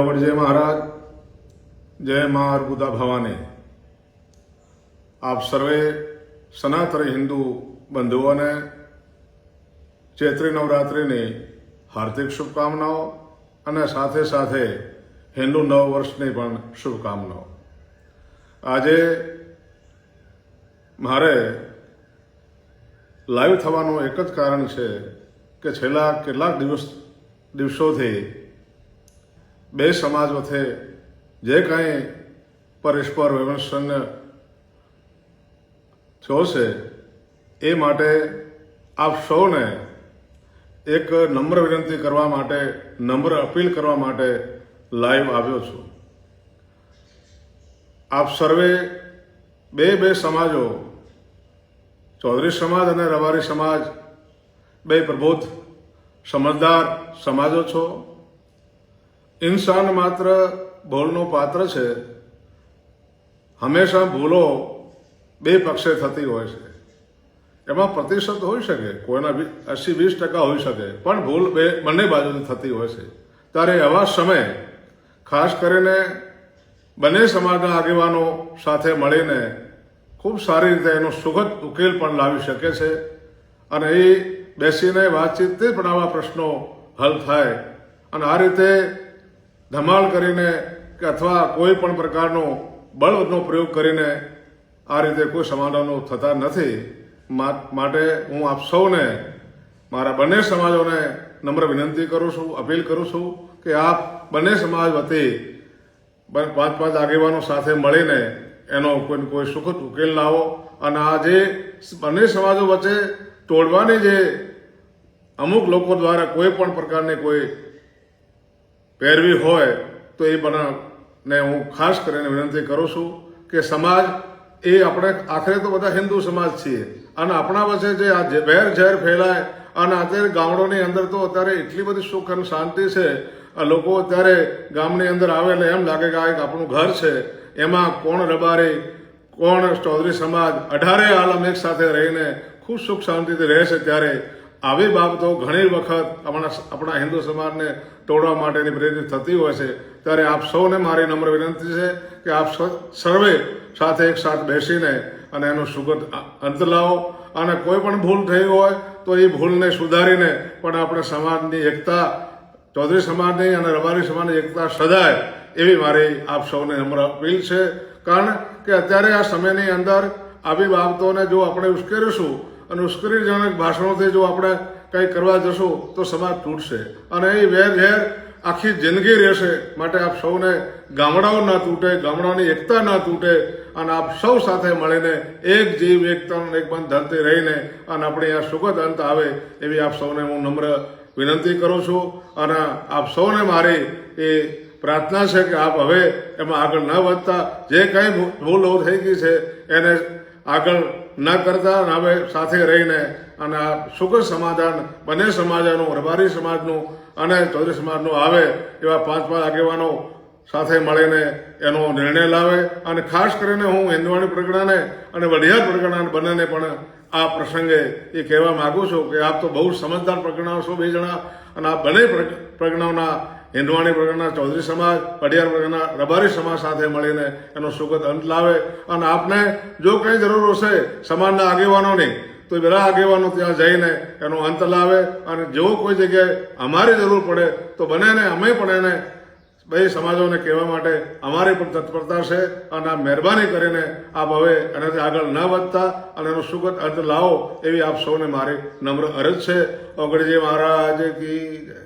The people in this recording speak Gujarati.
ઓગણજય મહારાજ, જય મા અર્બુદા ભવાની। આપ સર્વે સનાતન હિન્દુ બંધુઓને ચૈત્રી નવરાત્રિની હાર્દિક શુભકામનાઓ અને સાથે સાથે હિન્દુ નવ વર્ષની પણ શુભકામનાઓ। આજે મારે લાઈવ થવાનું એક જ કારણ છે કે છેલ્લા કેટલાક દિવસોથી બે સમાજ વચ્ચે જે કંઈ પરસ્પર વિમર્શન થયો છે એ માટે આપ સૌને એક નમ્ર વિનંતી કરવા માટે, નમ્ર અપીલ કરવા માટે લાઈવ આવ્યો છું। આપ સર્વે બે સમાજો, ચૌધરી સમાજ અને રબારી સમાજ, બે પ્રબુદ્ધ સમજદાર સમાજો છો। ઇન્સાન માત્ર ભૂલનો પાત્ર છે। હંમેશા ભૂલો બે પક્ષે થતી હોય છે। એમાં પ્રતિશત હોઈ શકે, કોઈના 80-20% હોઈ શકે, પણ ભૂલ બંને બાજુથી થતી હોય છે। ત્યારે એવા સમયે ખાસ કરીને બંને સમાજના આગેવાનો સાથે મળીને ખૂબ સારી રીતે એનો સુખદ ઉકેલ પણ લાવી શકે છે અને એ બેસીને વાતચીતથી પણ આવા પ્રશ્નો હલ થાય અને આ રીતે ધમાલ કરીને કે અથવા કોઈ પણ પ્રકારનો બળનો પ્રયોગ કરીને આ રીતે કોઈ સમાધાનો થતા નથી। માટે હું આપ સૌને, મારા બંને સમાજોને નમ્ર વિનંતી કરું છું, અપીલ કરું છું કે આપ બંને સમાજ વતી 5 આગેવાનો સાથે મળીને એનો કોઈ સુખદ ઉકેલ લાવો અને આ જે બંને સમાજો વચ્ચે તોડવાની જે અમુક લોકો દ્વારા કોઈ પણ પ્રકારની કોઈ પેરવી હોય તો એ બનાને હું ખાસ કરીને વિનંતી કરું છું કે સમાજ એ આપણે આખરે તો બધા હિન્દુ સમાજ છીએ અને આપણા વચ્ચે જે આ વેર ઝેર ફેલાય અને અત્યારે ગામડોની અંદર તો અત્યારે એટલી બધી સુખ અને શાંતિ છે। આ લોકો અત્યારે ગામની અંદર આવે એટલે એમ લાગે કે આ એક આપણું ઘર છે। એમાં કોણ રબારી, કોણ ચૌધરી સમાજ, 18 આલમ એક સાથે રહીને ખૂબ સુખ શાંતિથી રહે છે। ત્યારે આવી બાબતો ઘણી વખત આપણા હિન્દુ સમાજને તોડવા માટેની પ્રેરિત થતી હોય છે। ત્યારે આપ સૌને મારી નમ્ર વિનંતી છે કે આપ સર્વે સાથે એક સાથ બેસીને અને એનો સુખદ અંત લાવો અને કોઈ પણ ભૂલ થઈ હોય તો એ ભૂલને સુધારીને પણ આપણે સમાજની એકતા, ચૌધરી સમાજની અને રબારી સમાજની એકતા સદાય એવી મારી આપ સૌને નમ્ર અપીલ છે। કારણ કે અત્યારે આ સમયની અંદર આવી બાબતોને જો આપણે ઉશ્કેરીશું અને ઉશ્કેરીજનક ભાષણોથી જો આપણે કંઈ કરવા જશું તો સમાજ તૂટશે અને એ વેર ઝેર આખી જિંદગી રહેશે। માટે આપ સૌને ગામડાઓ ના તૂટે, ગામડાની એકતા ના તૂટે અને આપ સૌ સાથે મળીને એક જીવ, એક તન, એક બંધ ધરતી રહીને અને આપણે આ સુખદ અંત આવે એવી આપ સૌને હું નમ્ર વિનંતી કરું છું અને આપ સૌને મારી એ પ્રાર્થના છે કે આપ હવે એમાં આગળ ન વધતા, જે કંઈ ભૂલો થઈ ગઈ છે એને આગળ ન કરતા અને હવે સાથે રહીને અને આ સુખદ સમાધાન બંને સમાજોનું, રબારી સમાજનું અને ચૌધરી સમાજનું આવે એવા 5 આગેવાનો સાથે મળીને એનો નિર્ણય લાવે। અને ખાસ કરીને હું હિન્દવાણી પરગણાને અને વઢિયાર પરગણા બંનેને પણ આ પ્રસંગે એ કહેવા માગું છું કે આપ તો બહુ સમજદાર પરગણાઓ છો 2 જણા અને આ બંને પરગણાઓના, હિન્દવાણી પરગણા ચૌધરી સમાજ, વઢિયાર પરગણા રબારી સમાજ સાથે મળીને એનો સુખદ અંત લાવે અને આપને જો કંઈ જરૂર હશે સમાજના આગેવાનોની તો બધા આગેવાનો ત્યાં જઈને એનો અંત લાવે અને જો કોઈ જગ્યાએ અમારી જરૂર પડે તો બંનેને અમે પણ એને બે સમાજોને કહેવા માટે અમારી પણ તત્પરતા છે અને આ મહેરબાની કરીને આપ હવે એનાથી આગળ ન વધતા અને એનો સુખદ અંત લાવો એવી આપ સૌને મારી નમ્ર અરજ છે। ઓગણજય મહારાજ કી જય।